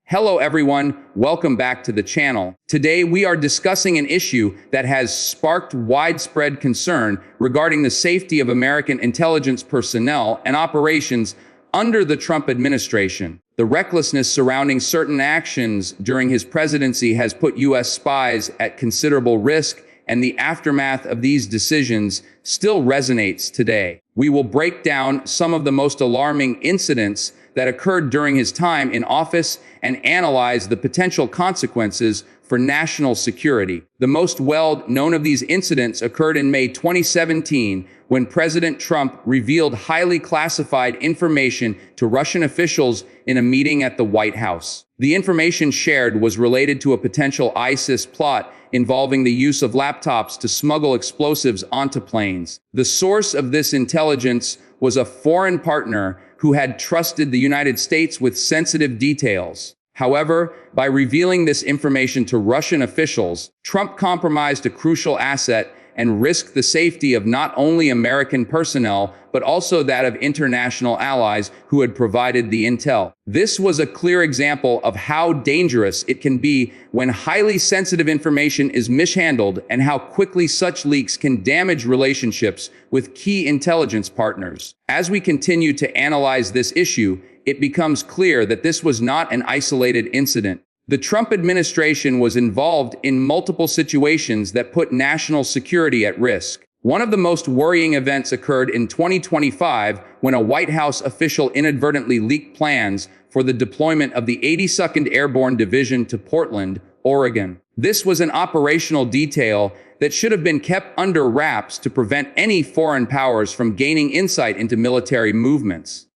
Hello everyone, welcome back to the channel. Today we are discussing an issue that has sparked widespread concern regarding the safety of American intelligence personnel and operations under the Trump administration. The recklessness surrounding certain actions during his presidency has put U.S. spies at considerable risk, and the aftermath of these decisions still resonates today. We will break down some of the most alarming incidents that occurred during his time in office and analyze the potential consequences for national security. The most well-known of these incidents occurred in May 2017 when President Trump revealed highly classified information to Russian officials in a meeting at the White House. The information shared was related to a potential ISIS plot involving the use of laptops to smuggle explosives onto planes. The source of this intelligence was a foreign partner who had trusted the United States with sensitive details. However, by revealing this information to Russian officials, Trump compromised a crucial asset and risked the safety of not only American personnel, but also that of international allies who had provided the intel. This was a clear example of how dangerous it can be when highly sensitive information is mishandled and how quickly such leaks can damage relationships with key intelligence partners. As we continue to analyze this issue, it becomes clear that this was not an isolated incident. The Trump administration was involved in multiple situations that put national security at risk. One of the most worrying events occurred in 2025 when a White House official inadvertently leaked plans for the deployment of the 82nd Airborne Division to Portland, Oregon. This was an operational detail that should have been kept under wraps to prevent any foreign powers from gaining insight into military movements.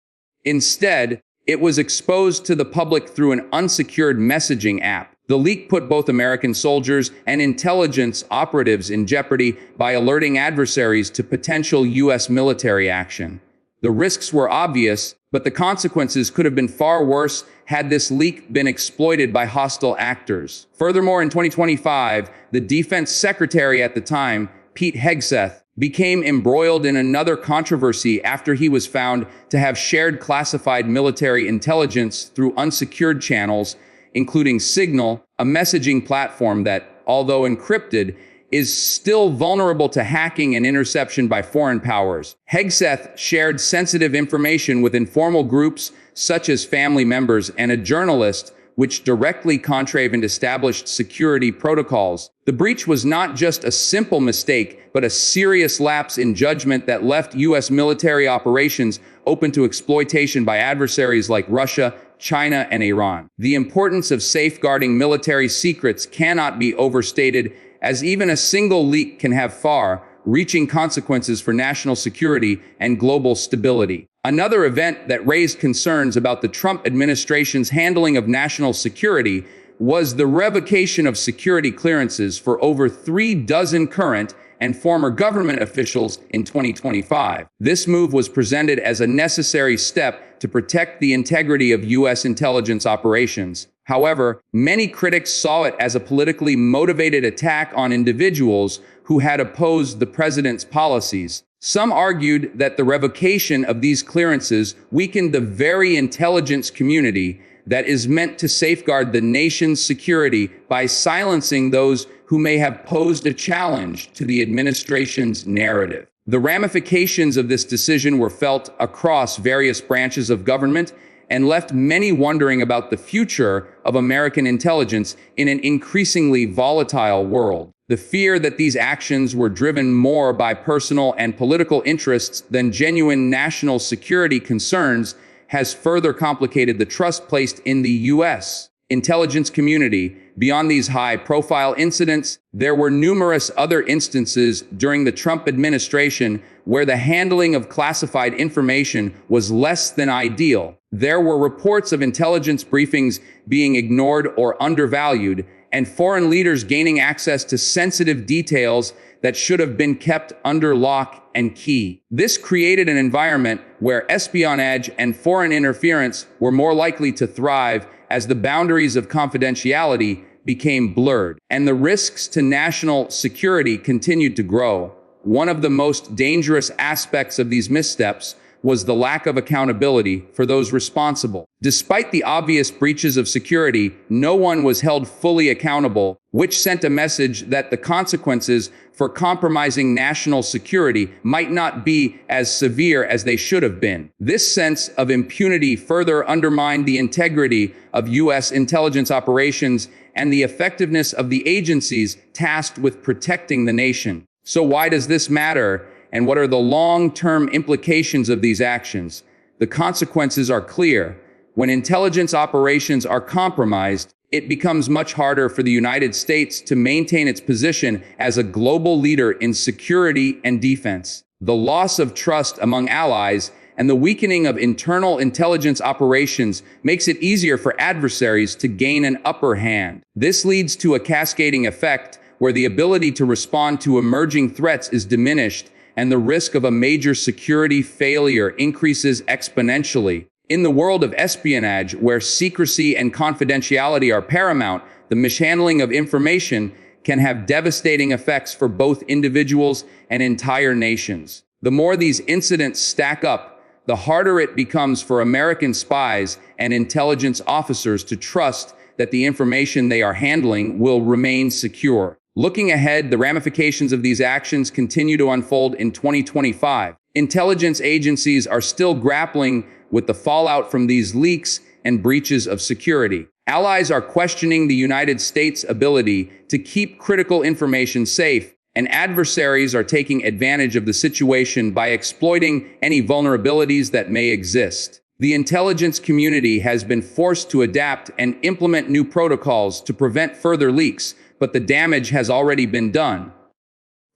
Instead, it was exposed to the public through an unsecured messaging app. The leak put both American soldiers and intelligence operatives in jeopardy by alerting adversaries to potential U.S. military action. The risks were obvious, but the consequences could have been far worse had this leak been exploited by hostile actors. Furthermore, in 2025, the defense secretary at the time, Petehegsseth, became embroiled in another controversy after he was found to have shared classified military intelligence through unsecured channels, including Signal, a messaging platform that, although encrypted, is still vulnerable to hacking and interception by foreign powers. Hegseth shared sensitive information with informal groups such as family members and a journalist, which directly contravened established security protocols. The breach was not just a simple mistake, but a serious lapse in judgment that left U.S. military operations open to exploitation by adversaries like Russia, China, and Iran. The importance of safeguarding military secrets cannot be overstated, as even a single leak can have far-reaching consequences for national security and global stability. Another event that raised concerns about the Trump administration's handling of national security was the revocation of security clearances for over 36 current and former government officials in 2025. This move was presented as a necessary step to protect the integrity of U.S. intelligence operations. However, many critics saw it as a politically motivated attack on individuals who had opposed the president's policies. Some argued that the revocation of these clearances weakened the very intelligence community that is meant to safeguard the nation's security by silencing those who may have posed a challenge to the administration's narrative. The ramifications of this decision were felt across various branches of government and left many wondering about the future of American intelligence in an increasingly volatile world. The fear that these actions were driven more by personal and political interests than genuine national security concerns has further complicated the trust placed in the U.S. intelligence community. Beyond these high-profile incidents, there were numerous other instances during the Trump administration where the handling of classified information was less than ideal. There were reports of intelligence briefings being ignored or undervalued, and foreign leaders gaining access to sensitive details that should have been kept under lock and key. This created an environment where espionage and foreign interference were more likely to thrive as the boundaries of confidentiality became blurred, and the risks to national security continued to grow. One of the most dangerous aspects of these missteps was the lack of accountability for those responsible. Despite the obvious breaches of security, no one was held fully accountable, which sent a message that the consequences for compromising national security might not be as severe as they should have been. This sense of impunity further undermined the integrity of U.S. intelligence operations and the effectiveness of the agencies tasked with protecting the nation. So why does this matter, and what are the long-term implications of these actions? The consequences are clear. When intelligence operations are compromised, it becomes much harder for the United States to maintain its position as a global leader in security and defense. The loss of trust among allies and the weakening of internal intelligence operations makes it easier for adversaries to gain an upper hand. This leads to a cascading effect where the ability to respond to emerging threats is diminished and the risk of a major security failure increases exponentially. In the world of espionage, where secrecy and confidentiality are paramount, the mishandling of information can have devastating effects for both individuals and entire nations. The more these incidents stack up, the harder it becomes for American spies and intelligence officers to trust that the information they are handling will remain secure. Looking ahead, the ramifications of these actions continue to unfold in 2025. Intelligence agencies are still grappling with the fallout from these leaks and breaches of security. Allies are questioning the United States' ability to keep critical information safe, and adversaries are taking advantage of the situation by exploiting any vulnerabilities that may exist. The intelligence community has been forced to adapt and implement new protocols to prevent further leaks, but the damage has already been done.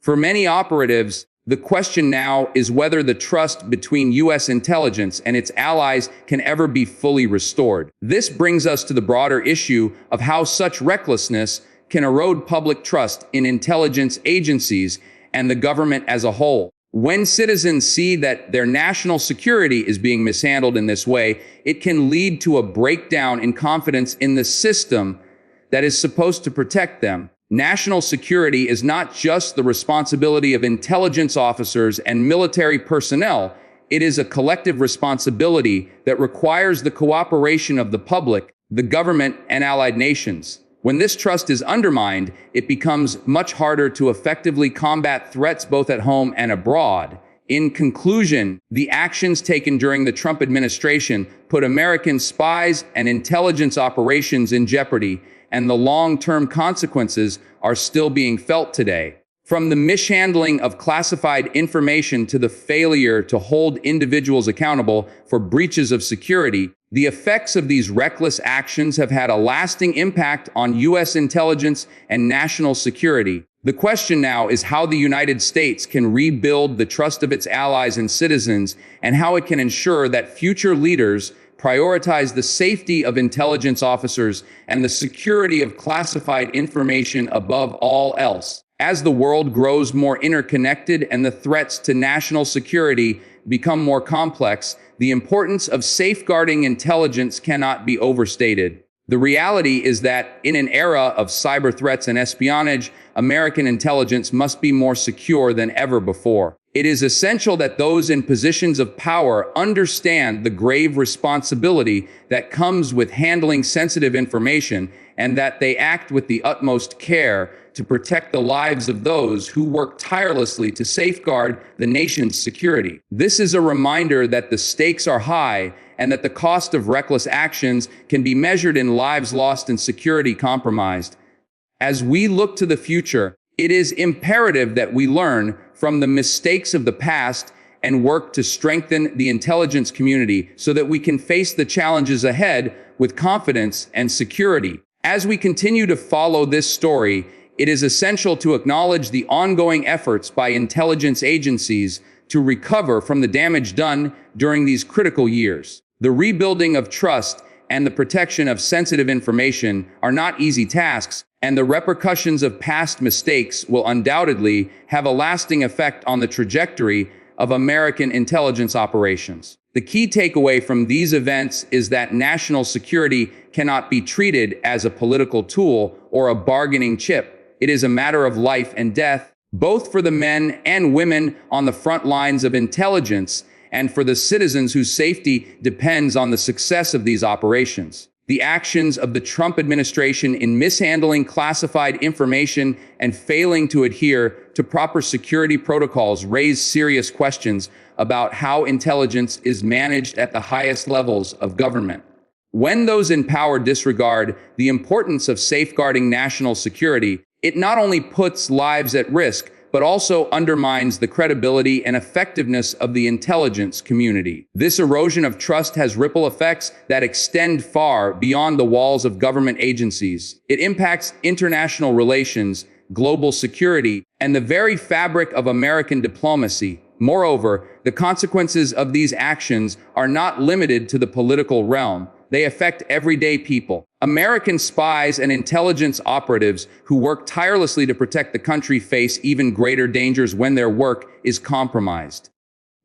For many operatives, the question now is whether the trust between U.S. intelligence and its allies can ever be fully restored. This brings us to the broader issue of how such recklessness can erode public trust in intelligence agencies and the government as a whole. When citizens see that their national security is being mishandled in this way, it can lead to a breakdown in confidence in the system that is supposed to protect them. National security is not just the responsibility of intelligence officers and military personnel. It is a collective responsibility that requires the cooperation of the public, the government, and allied nations. When this trust is undermined, it becomes much harder to effectively combat threats both at home and abroad. In conclusion, the actions taken during the Trump administration put American spies and intelligence operations in jeopardy, and the long-term consequences are still being felt today. From the mishandling of classified information to the failure to hold individuals accountable for breaches of security, the effects of these reckless actions have had a lasting impact on U.S. intelligence and national security. The question now is how the United States can rebuild the trust of its allies and citizens, and how it can ensure that future leaders prioritize the safety of intelligence officers and the security of classified information above all else. As the world grows more interconnected and the threats to national security become more complex, the importance of safeguarding intelligence cannot be overstated. The reality is that in an era of cyber threats and espionage, American intelligence must be more secure than ever before. It is essential that those in positions of power understand the grave responsibility that comes with handling sensitive information, and that they act with the utmost care to protect the lives of those who work tirelessly to safeguard the nation's security. This is a reminder that the stakes are high and that the cost of reckless actions can be measured in lives lost and security compromised. As we look to the future, it is imperative that we learn from the mistakes of the past and work to strengthen the intelligence community so that we can face the challenges ahead with confidence and security. As we continue to follow this story, it is essential to acknowledge the ongoing efforts by intelligence agencies to recover from the damage done during these critical years. The rebuilding of trust and the protection of sensitive information are not easy tasks, and the repercussions of past mistakes will undoubtedly have a lasting effect on the trajectory of American intelligence operations. The key takeaway from these events is that national security cannot be treated as a political tool or a bargaining chip. It is a matter of life and death, both for the men and women on the front lines of intelligence and for the citizens whose safety depends on the success of these operations. The actions of the Trump administration in mishandling classified information and failing to adhere to proper security protocols raise serious questions about how intelligence is managed at the highest levels of government. When those in power disregard the importance of safeguarding national security, it not only puts lives at risk, but also undermines the credibility and effectiveness of the intelligence community. This erosion of trust has ripple effects that extend far beyond the walls of government agencies. It impacts international relations, global security, and the very fabric of American diplomacy. Moreover, the consequences of these actions are not limited to the political realm. They affect everyday people. American spies and intelligence operatives who work tirelessly to protect the country face even greater dangers when their work is compromised.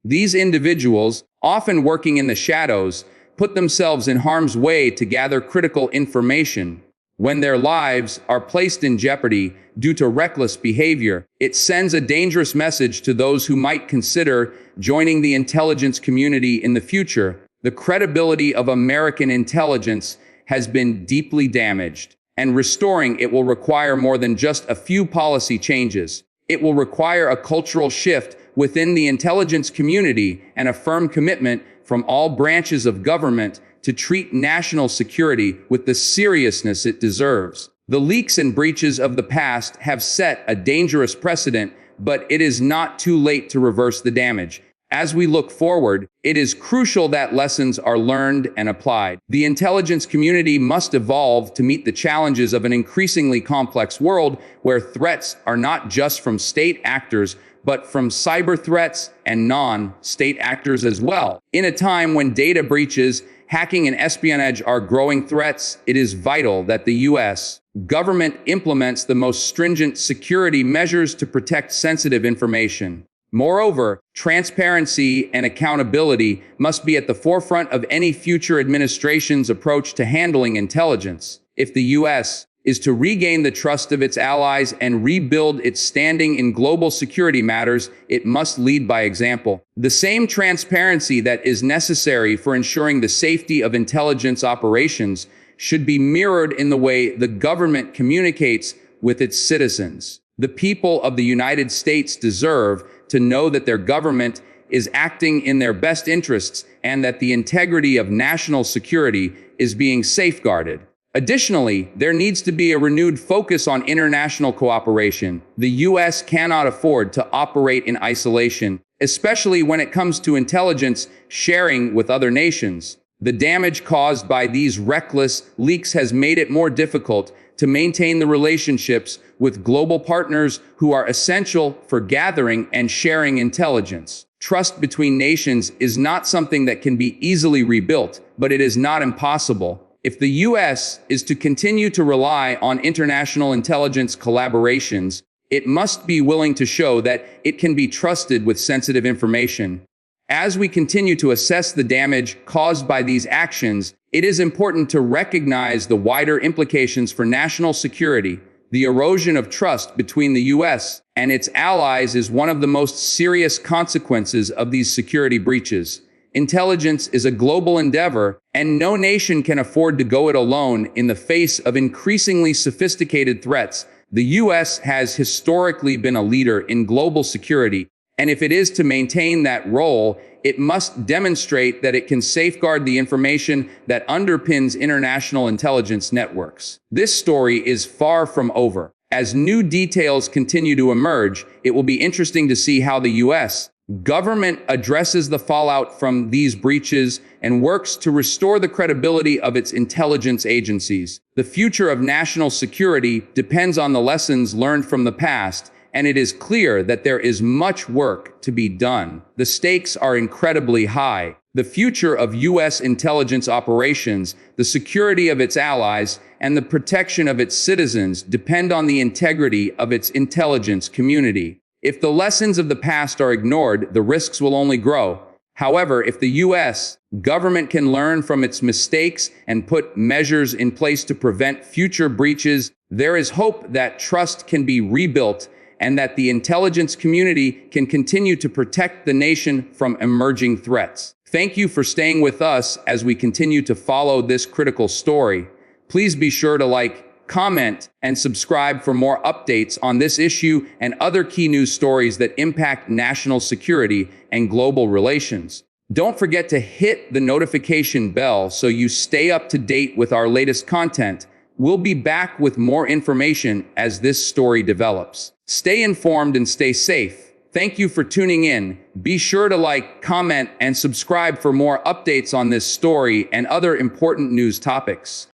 These individuals, often working in the shadows, put themselves in harm's way to gather critical information. When their lives are placed in jeopardy due to reckless behavior, it sends a dangerous message to those who might consider joining the intelligence community in the future. The credibility of American intelligence has been deeply damaged, and restoring it will require more than just a few policy changes. It will require a cultural shift within the intelligence community and a firm commitment from all branches of government to treat national security with the seriousness it deserves. The leaks and breaches of the past have set a dangerous precedent, but it is not too late to reverse the damage. As we look forward, it is crucial that lessons are learned and applied. The intelligence community must evolve to meet the challenges of an increasingly complex world where threats are not just from state actors, but from cyber threats and non-state actors as well. In a time when data breaches, hacking and espionage are growing threats, it is vital that the U.S. government implements the most stringent security measures to protect sensitive information. Moreover, transparency and accountability must be at the forefront of any future administration's approach to handling intelligence. If the U.S. is to regain the trust of its allies and rebuild its standing in global security matters, it must lead by example. The same transparency that is necessary for ensuring the safety of intelligence operations should be mirrored in the way the government communicates with its citizens. The people of the United States deserve to know that their government is acting in their best interests and that the integrity of national security is being safeguarded. Additionally, there needs to be a renewed focus on international cooperation. The U.S. cannot afford to operate in isolation, especially when it comes to intelligence sharing with other nations. The damage caused by these reckless leaks has made it more difficult to maintain the relationships with global partners who are essential for gathering and sharing intelligence. Trust between nations is not something that can be easily rebuilt, but it is not impossible. If the U.S. is to continue to rely on international intelligence collaborations, it must be willing to show that it can be trusted with sensitive information. As we continue to assess the damage caused by these actions, it is important to recognize the wider implications for national security. The erosion of trust between the U.S. and its allies is one of the most serious consequences of these security breaches. Intelligence is a global endeavor, and no nation can afford to go it alone in the face of increasingly sophisticated threats. The U.S. has historically been a leader in global security, and if it is to maintain that role, it must demonstrate that it can safeguard the information that underpins international intelligence networks. This story is far from over. As new details continue to emerge, it will be interesting to see how the U.S. government addresses the fallout from these breaches and works to restore the credibility of its intelligence agencies. The future of national security depends on the lessons learned from the past, and it is clear that there is much work to be done. The stakes are incredibly high. The future of U.S. intelligence operations, the security of its allies, and the protection of its citizens depend on the integrity of its intelligence community. If the lessons of the past are ignored, the risks will only grow. However, if the U.S. government can learn from its mistakes and put measures in place to prevent future breaches, there is hope that trust can be rebuilt and that the intelligence community can continue to protect the nation from emerging threats. Thank you for staying with us as we continue to follow this critical story. Please be sure to like, comment, and subscribe for more updates on this issue and other key news stories that impact national security and global relations. Don't forget to hit the notification bell so you stay up to date with our latest content. We'll be back with more information as this story develops. Stay informed and stay safe. Thank you for tuning in. Be sure to like, comment, and subscribe for more updates on this story and other important news topics.